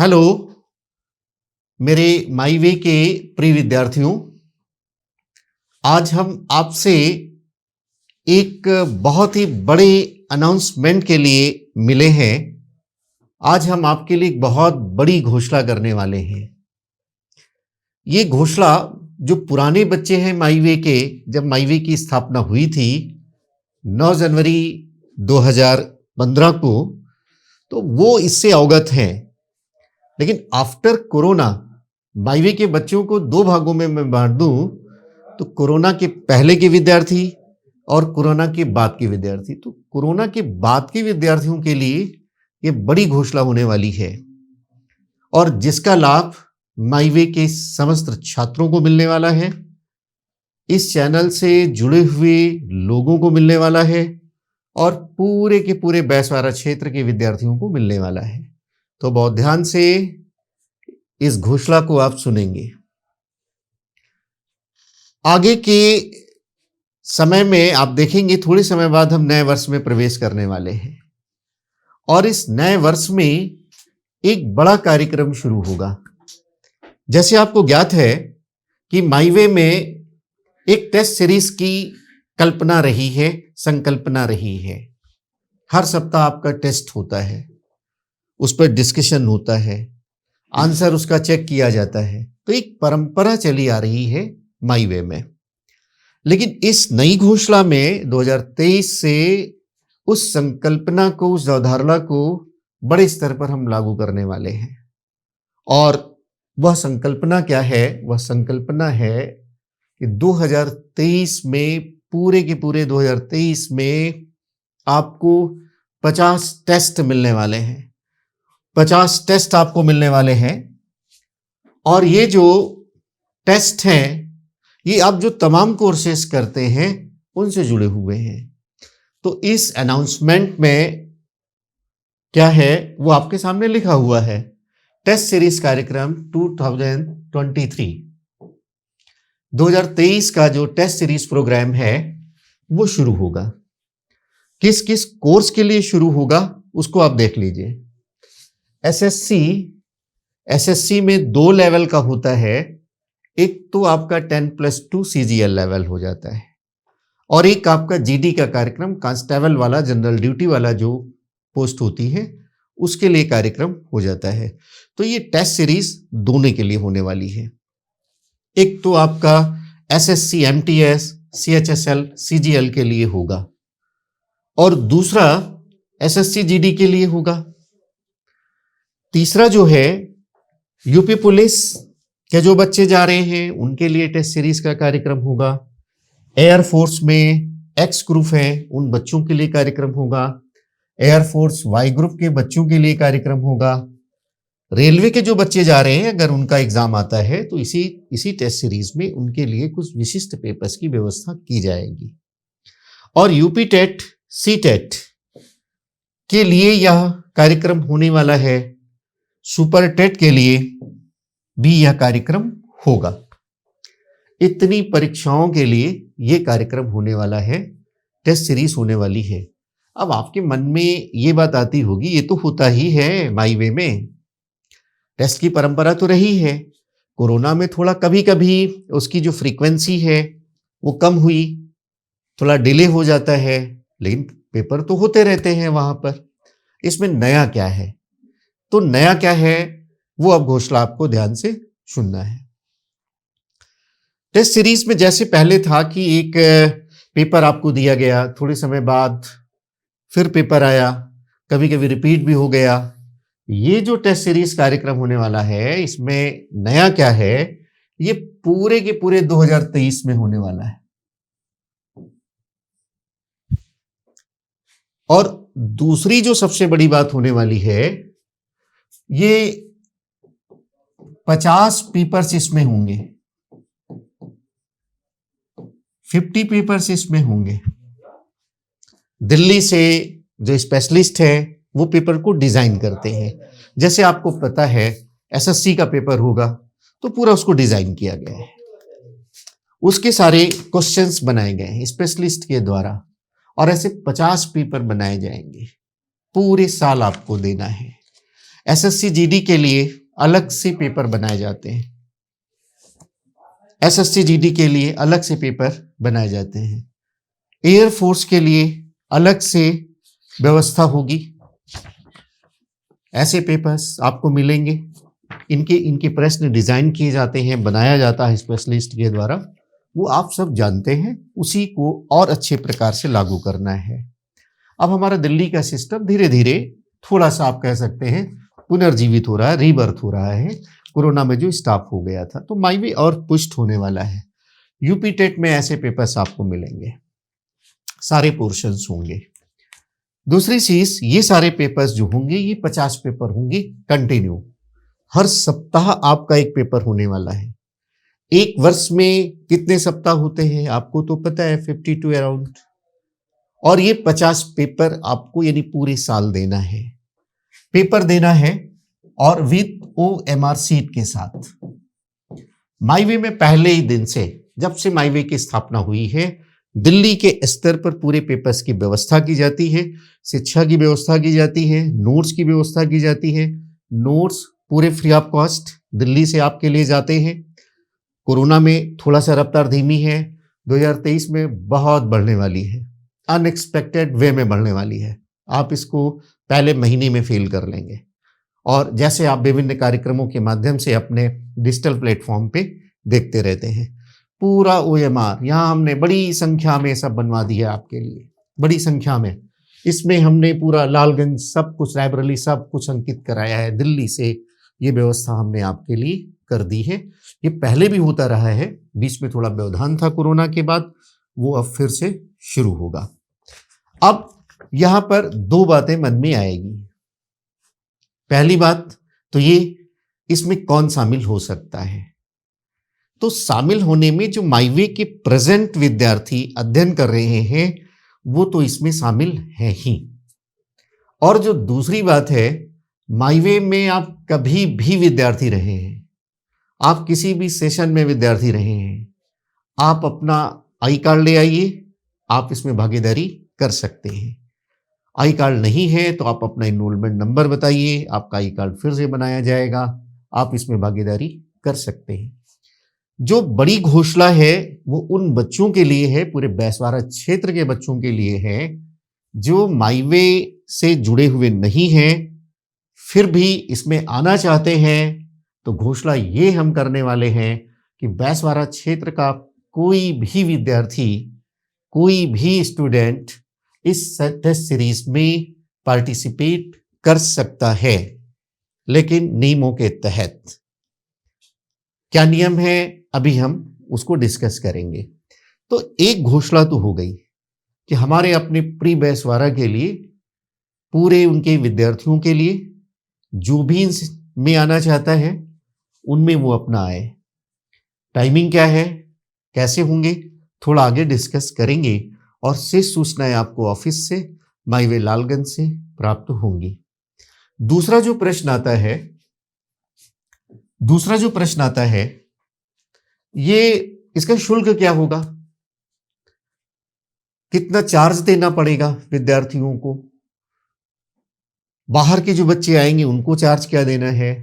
Hello मेरे माई वे के प्रिय विद्यार्थियों, आज हम आपसे एक बहुत ही बड़े अनाउंसमेंट के लिए मिले हैं। आज हम आपके लिए एक बहुत बड़ी घोषणा करने वाले हैं। ये घोषणा जो पुराने बच्चे हैं माई वे के, जब माई वे की स्थापना हुई थी 9 जनवरी 2015 को, तो वो इससे अवगत हैं। लेकिन आफ्टर कोरोना माई वे के बच्चों को दो भागों में मैं बांट दूं, तो कोरोना के पहले के विद्यार्थी और कोरोना के बाद के विद्यार्थी। तो कोरोना के बाद के विद्यार्थियों के लिए ये बड़ी घोषणा होने वाली है और जिसका लाभ माई वे के समस्त छात्रों को मिलने वाला है, इस चैनल से जुड़े हुए लोगों को मिलने वाला है और पूरे के पूरे बैसवारा क्षेत्र के विद्यार्थियों को मिलने वाला है। तो बहुत ध्यान से इस घोषणा को आप सुनेंगे। आगे के समय में आप देखेंगे, थोड़े समय बाद हम नए वर्ष में प्रवेश करने वाले हैं और इस नए वर्ष में एक बड़ा कार्यक्रम शुरू होगा। जैसे आपको ज्ञात है कि माई वे में एक टेस्ट सीरीज की कल्पना रही है, संकल्पना रही है। हर सप्ताह आपका टेस्ट होता है, उस पर डिस्कशन होता है, आंसर उसका चेक किया जाता है। तो एक परंपरा चली आ रही है माई वे में। लेकिन इस नई घोषणा में 2023 से उस संकल्पना को, उस अवधारणा को बड़े स्तर पर हम लागू करने वाले हैं। और वह संकल्पना क्या है? वह संकल्पना है कि 2023 में, पूरे के पूरे 2023 में आपको 50 टेस्ट मिलने वाले हैं। 50 टेस्ट आपको मिलने वाले हैं और ये जो टेस्ट हैं, ये आप जो तमाम कोर्सेस करते हैं उनसे जुड़े हुए हैं। तो इस अनाउंसमेंट में क्या है वो आपके सामने लिखा हुआ है। टेस्ट सीरीज कार्यक्रम 2023 का जो टेस्ट सीरीज प्रोग्राम है वो शुरू होगा। किस किस कोर्स के लिए शुरू होगा उसको आप देख लीजिए। एसएससी में 2 लेवल का होता है। एक तो आपका 10+2 CGL लेवल हो जाता है और एक आपका जीडी का कार्यक्रम, कांस्टेबल वाला, जनरल ड्यूटी वाला जो पोस्ट होती है उसके लिए कार्यक्रम हो जाता है। तो ये टेस्ट सीरीज दोनों के लिए होने वाली है। एक तो आपका एसएससी एमटीएस CHSL CGL के लिए होगा और दूसरा एसएससी जीडी के लिए होगा। तीसरा जो है यूपी पुलिस के जो बच्चे जा रहे हैं उनके लिए टेस्ट सीरीज का कार्यक्रम होगा। एयरफोर्स में एक्स ग्रुप है उन बच्चों के लिए कार्यक्रम होगा। एयरफोर्स वाई ग्रुप के बच्चों के लिए कार्यक्रम होगा। रेलवे के जो बच्चे जा रहे हैं, अगर उनका एग्जाम आता है तो इसी टेस्ट सीरीज में उनके लिए कुछ विशिष्ट पेपर्स की व्यवस्था की जाएगी। और यूपी टेट सी टेट के लिए यह कार्यक्रम होने वाला है। सुपर टेट के लिए भी यह कार्यक्रम होगा। इतनी परीक्षाओं के लिए यह कार्यक्रम होने वाला है, टेस्ट सीरीज होने वाली है। अब आपके मन में ये बात आती होगी, ये तो होता ही है माई वे में, टेस्ट की परंपरा तो रही है। कोरोना में थोड़ा कभी कभी उसकी जो फ्रीक्वेंसी है वो कम हुई, थोड़ा डिले हो जाता है, लेकिन पेपर तो होते रहते हैं वहां पर। इसमें नया क्या है? तो नया क्या है वो अब घोषणा आपको ध्यान से सुनना है। टेस्ट सीरीज में जैसे पहले था कि एक पेपर आपको दिया गया, थोड़े समय बाद फिर पेपर आया, कभी कभी रिपीट भी हो गया। ये जो टेस्ट सीरीज कार्यक्रम होने वाला है, इसमें नया क्या है? ये पूरे के पूरे 2023 में होने वाला है। और दूसरी जो सबसे बड़ी बात होने वाली है, ये 50 पेपर्स इसमें होंगे, 50 पेपर्स इसमें होंगे। दिल्ली से जो स्पेशलिस्ट है वो पेपर को डिजाइन करते हैं। जैसे आपको पता है एसएससी का पेपर होगा तो पूरा उसको डिजाइन किया गया है, उसके सारे क्वेश्चंस बनाए गए हैं स्पेशलिस्ट के द्वारा और ऐसे 50 पेपर बनाए जाएंगे। पूरे साल आपको देना है। एसएससी जीडी के लिए अलग से पेपर बनाए जाते हैं। एसएससी जीडी के लिए अलग से पेपर बनाए जाते हैं। एयरफोर्स के लिए अलग से व्यवस्था होगी। ऐसे पेपर्स आपको मिलेंगे। इनके प्रश्न डिजाइन किए जाते हैं, बनाया जाता है स्पेशलिस्ट के द्वारा। वो आप सब जानते हैं, उसी को और अच्छे प्रकार से लागू करना है। अब हमारा दिल्ली का सिस्टम धीरे धीरे थोड़ा सा आप कह सकते हैं पुनर्जीवित हो रहा है, रीबर्थ हो रहा है। कोरोना में जो स्टॉप हो गया था, तो माईवे और पुष्ट होने वाला है। यूपी टेट में ऐसे पेपर्स आपको मिलेंगे, सारे पोर्शंस होंगे। दूसरी चीज, ये सारे पेपर्स जो होंगे ये 50 पेपर होंगे कंटिन्यू। हर सप्ताह आपका एक पेपर होने वाला है। एक वर्ष में कितने सप्ताह होते हैं आपको तो पता है, 52 अराउंड। और ये 50 पेपर आपको यानी पूरे साल देना है, पेपर देना है, और विद OMR सीट के साथ। माईवे में पहले ही दिन से, जब से माईवे की स्थापना हुई है, दिल्ली के स्तर पर पूरे पेपर्स की व्यवस्था की जाती है, शिक्षा की व्यवस्था की जाती है, नोट्स की व्यवस्था की जाती है। नोट्स पूरे फ्री ऑफ कॉस्ट दिल्ली से आपके लिए जाते हैं। कोरोना में थोड़ा सा रफ्तार धीमी है, 2023 में बहुत बढ़ने वाली है, अनएक्सपेक्टेड वे में बढ़ने वाली है। आप इसको पहले महीने में फील कर लेंगे। और जैसे आप विभिन्न कार्यक्रमों के माध्यम से अपने डिजिटल प्लेटफॉर्म पे देखते रहते हैं, पूरा OMR यहाँ हमने बड़ी संख्या में सब बनवा दिया आपके लिए, बड़ी संख्या में। इसमें हमने पूरा लालगंज सब कुछ, रायबरेली सब कुछ अंकित कराया है। दिल्ली से ये व्यवस्था हमने आपके लिए कर दी है। ये पहले भी होता रहा है, बीच में थोड़ा व्यवधान था कोरोना के बाद, वो अब फिर से शुरू होगा। अब यहां पर दो बातें मन में आएगी। पहली बात तो ये, इसमें कौन शामिल हो सकता है। तो शामिल होने में जो माईवे के प्रेजेंट विद्यार्थी अध्ययन कर रहे हैं वो तो इसमें शामिल है ही। और जो दूसरी बात है, माईवे में आप कभी भी विद्यार्थी रहे हैं, आप किसी भी सेशन में विद्यार्थी रहे हैं, आप अपना आई कार्ड ले आइए, आप इसमें भागीदारी कर सकते हैं। आई कार्ड नहीं है तो आप अपना इनरोलमेंट नंबर बताइए, आपका आई कार्ड फिर से बनाया जाएगा, आप इसमें भागीदारी कर सकते हैं। जो बड़ी घोषणा है वो उन बच्चों के लिए है, पूरे बैसवाड़ा क्षेत्र के बच्चों के लिए है जो माईवे से जुड़े हुए नहीं हैं, फिर भी इसमें आना चाहते हैं। तो घोषणा ये हम करने वाले हैं कि बैसवाड़ा क्षेत्र का कोई भी विद्यार्थी, कोई भी स्टूडेंट इस टेस्ट सीरीज में पार्टिसिपेट कर सकता है, लेकिन नियमों के तहत। क्या नियम है अभी हम उसको डिस्कस करेंगे। तो एक घोषणा तो हो गई कि हमारे अपने प्री बैसवाड़ा के लिए, पूरे उनके विद्यार्थियों के लिए, जो भी में आना चाहता है उनमें वो अपना आए। टाइमिंग क्या है, कैसे होंगे, थोड़ा आगे डिस्कस करेंगे। और शेष सूचनाएं आपको ऑफिस से, माईवे लालगंज से प्राप्त होंगी। दूसरा जो प्रश्न आता है ये, इसका शुल्क क्या होगा, कितना चार्ज देना पड़ेगा विद्यार्थियों को, बाहर के जो बच्चे आएंगे उनको चार्ज क्या देना है।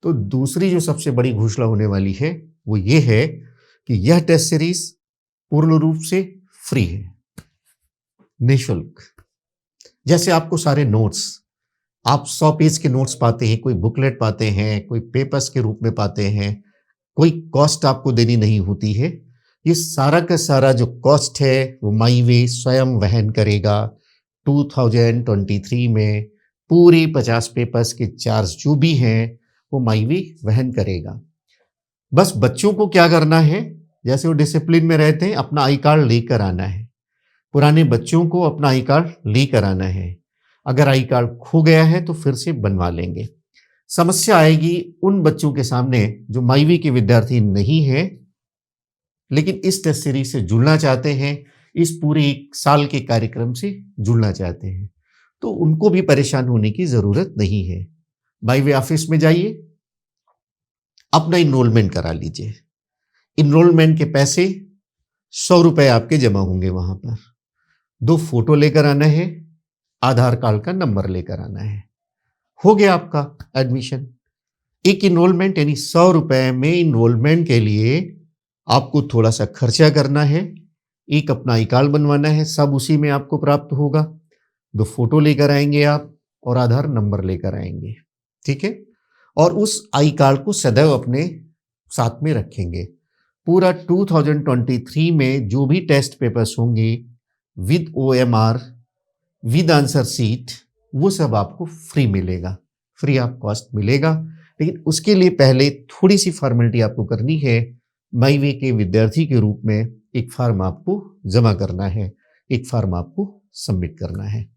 तो दूसरी जो सबसे बड़ी घोषणा होने वाली है वो ये है कि यह टेस्ट सीरीज पूर्ण रूप से फ्री है, निःशुल्क। जैसे आपको सारे नोट्स, आप 100 पेज के नोट्स पाते हैं, कोई बुकलेट पाते हैं, कोई पेपर्स के रूप में पाते हैं, कोई कॉस्ट आपको देनी नहीं होती है। ये सारा का सारा जो कॉस्ट है वो माईवे स्वयं वहन करेगा। 2023 में पूरे 50 पेपर्स के चार्ज जो भी हैं वो माईवे वहन करेगा। बस बच्चों को क्या करना है, जैसे वो डिसिप्लिन में रहते हैं, अपना आई कार्ड लेकर आना है। पुराने बच्चों को अपना आई कार्ड लेकर आना है। अगर आई कार्ड खो गया है तो फिर से बनवा लेंगे। समस्या आएगी उन बच्चों के सामने जो माईवे के विद्यार्थी नहीं हैं, लेकिन इस टेस्ट सीरीज से जुड़ना चाहते हैं, इस पूरे एक साल के कार्यक्रम से जुड़ना चाहते हैं। तो उनको भी परेशान होने की जरूरत नहीं है। माईवे ऑफिस में जाइए, अपना इनरोलमेंट करा लीजिए। इनरोलमेंट के पैसे 100 रुपए आपके जमा होंगे। वहां पर 2 फोटो लेकर आना है, आधार कार्ड का नंबर लेकर आना है। हो गया आपका एडमिशन। एक इनरोलमेंट यानी 100 रुपए में इनरोलमेंट के लिए आपको थोड़ा सा खर्चा करना है, एक अपना आई कार्ड बनवाना है, सब उसी में आपको प्राप्त होगा। 2 फोटो लेकर आएंगे आप और आधार नंबर लेकर आएंगे, ठीक है। और उस आई कार्ड को सदैव अपने साथ में रखेंगे। पूरा 2023 में जो भी टेस्ट पेपर्स होंगे with OMR with answer sheet, वो सब आपको फ्री मिलेगा, फ्री ऑफ कॉस्ट मिलेगा। लेकिन उसके लिए पहले थोड़ी सी फॉर्मेलिटी आपको करनी है। माईवे के विद्यार्थी के रूप में एक फॉर्म आपको जमा करना है, एक फॉर्म आपको सबमिट करना है।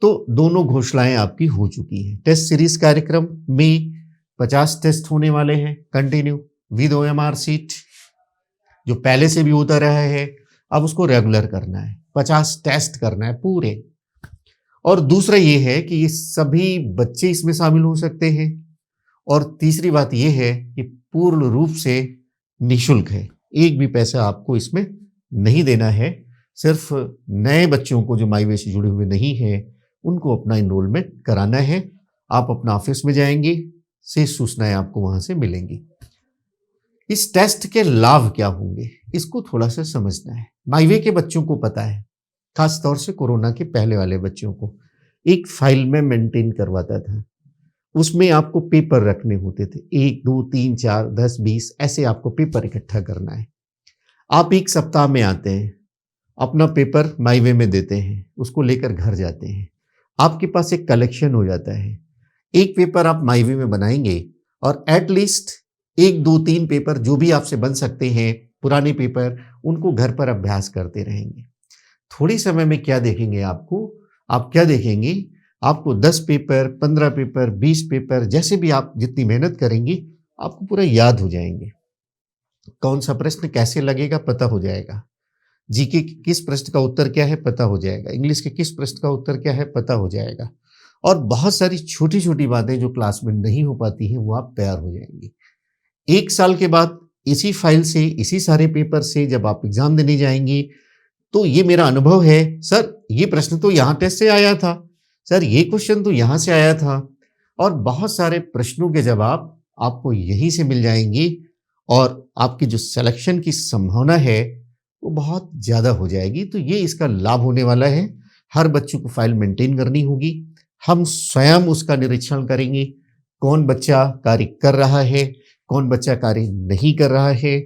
तो दोनों घोषणाएं आपकी हो चुकी हैं। टेस्ट सीरीज कार्यक्रम में 50 टेस्ट होने वाले हैं कंटिन्यू विद OMR सीट, जो पहले से भी होता रहा है, अब उसको रेगुलर करना है, 50 टेस्ट करना है पूरे। और दूसरा ये है कि ये सभी बच्चे इसमें शामिल हो सकते हैं। और तीसरी बात ये है कि पूर्ण रूप से निःशुल्क है, एक भी पैसा आपको इसमें नहीं देना है। सिर्फ नए बच्चों को जो माईवे से जुड़े हुए नहीं हैं उनको अपना इनरोलमेंट कराना है। आप अपना ऑफिस में जाएंगे, शेष सूचनाएं आपको वहां से मिलेंगी। इस टेस्ट के लाभ क्या होंगे इसको थोड़ा सा समझना है। माईवे के बच्चों को पता है, खास तौर से कोरोना के पहले वाले बच्चों को, एक फाइल में मेंटेन करवाता था, उसमें आपको पेपर रखने होते थे, 1 2 3 4 10 20 ऐसे आपको पेपर इकट्ठा करना है। आप एक सप्ताह में आते हैं, अपना पेपर माईवे में देते हैं, उसको लेकर घर जाते हैं, आपके पास एक कलेक्शन हो जाता है। एक पेपर आप माईवे में बनाएंगे और एटलीस्ट 1 2 3 पेपर जो भी आपसे बन सकते हैं पुराने पेपर, उनको घर पर अभ्यास करते रहेंगे। थोड़ी समय में क्या देखेंगे आप क्या देखेंगे, आपको 10 पेपर 15 पेपर 20 पेपर जैसे भी आप जितनी मेहनत करेंगे आपको पूरा याद हो जाएंगे। कौन सा प्रश्न कैसे लगेगा पता हो जाएगा, जीके के किस प्रश्न का उत्तर क्या है पता हो जाएगा, इंग्लिश के किस प्रश्न का उत्तर क्या है पता हो जाएगा। और बहुत सारी छोटी छोटी बातें जो क्लास में नहीं हो पाती हैं वो आप तैयार हो जाएंगे। 1 साल के बाद इसी फाइल से, इसी सारे पेपर से जब आप एग्जाम देने जाएंगे तो ये मेरा अनुभव है, सर ये प्रश्न तो यहाँ टेस्ट से आया था, सर ये क्वेश्चन तो यहाँ से आया था। और बहुत सारे प्रश्नों के जवाब आपको यहीं से मिल जाएंगे और आपकी जो सिलेक्शन की संभावना है वो बहुत ज़्यादा हो जाएगी। तो ये इसका लाभ होने वाला है। हर बच्चों को फाइल मेंटेन करनी होगी, हम स्वयं उसका निरीक्षण करेंगे, कौन बच्चा कार्य कर रहा है, कौन बच्चा कार्य नहीं कर रहा है।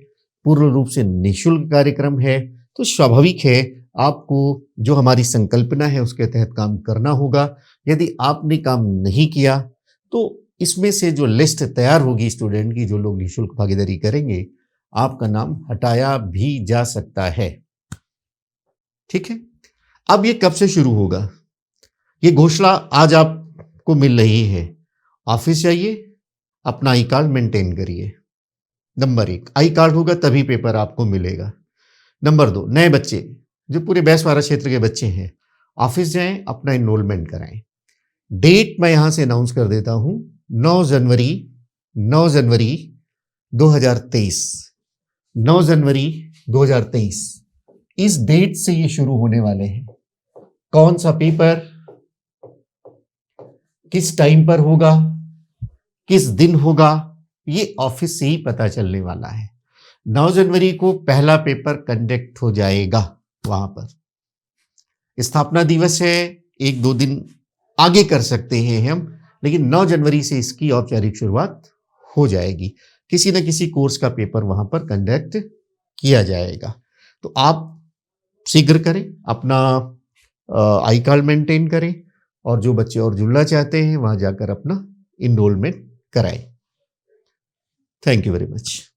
पूर्ण रूप से निःशुल्क कार्यक्रम है, तो स्वाभाविक है आपको जो हमारी संकल्पना है उसके तहत काम करना होगा। यदि आपने काम नहीं किया तो इसमें से जो लिस्ट तैयार होगी स्टूडेंट की, जो लोग निःशुल्क भागीदारी करेंगे, आपका नाम हटाया भी जा सकता है, ठीक है। अब ये कब से शुरू होगा, ये घोषणा आज आपको मिल रही है। ऑफिस जाइए, अपना आई कार्ड मेंटेन करिए। नंबर 1, आई कार्ड होगा तभी पेपर आपको मिलेगा। नंबर 2, नए बच्चे जो पूरे बैसवाड़ा क्षेत्र के बच्चे हैं, ऑफिस जाएं, अपना इनरोलमेंट कराएं। डेट मैं यहां से अनाउंस कर देता हूं, 9 जनवरी 2023, 9 जनवरी 2023 इस डेट से ये शुरू होने वाले हैं। कौन सा पेपर किस टाइम पर होगा, किस दिन होगा, ये ऑफिस से ही पता चलने वाला है। 9 जनवरी को पहला पेपर कंडक्ट हो जाएगा वहां पर। स्थापना दिवस है, 1-2 दिन आगे कर सकते हैं हम, लेकिन 9 जनवरी से इसकी औपचारिक शुरुआत हो जाएगी। किसी न किसी कोर्स का पेपर वहां पर कंडक्ट किया जाएगा। तो आप शीघ्र करें, अपना आई कार्ड मेंटेन करें और जो बच्चे और जुड़ना चाहते हैं वहां जाकर अपना इनरोलमेंट कराएं। Thank you very much.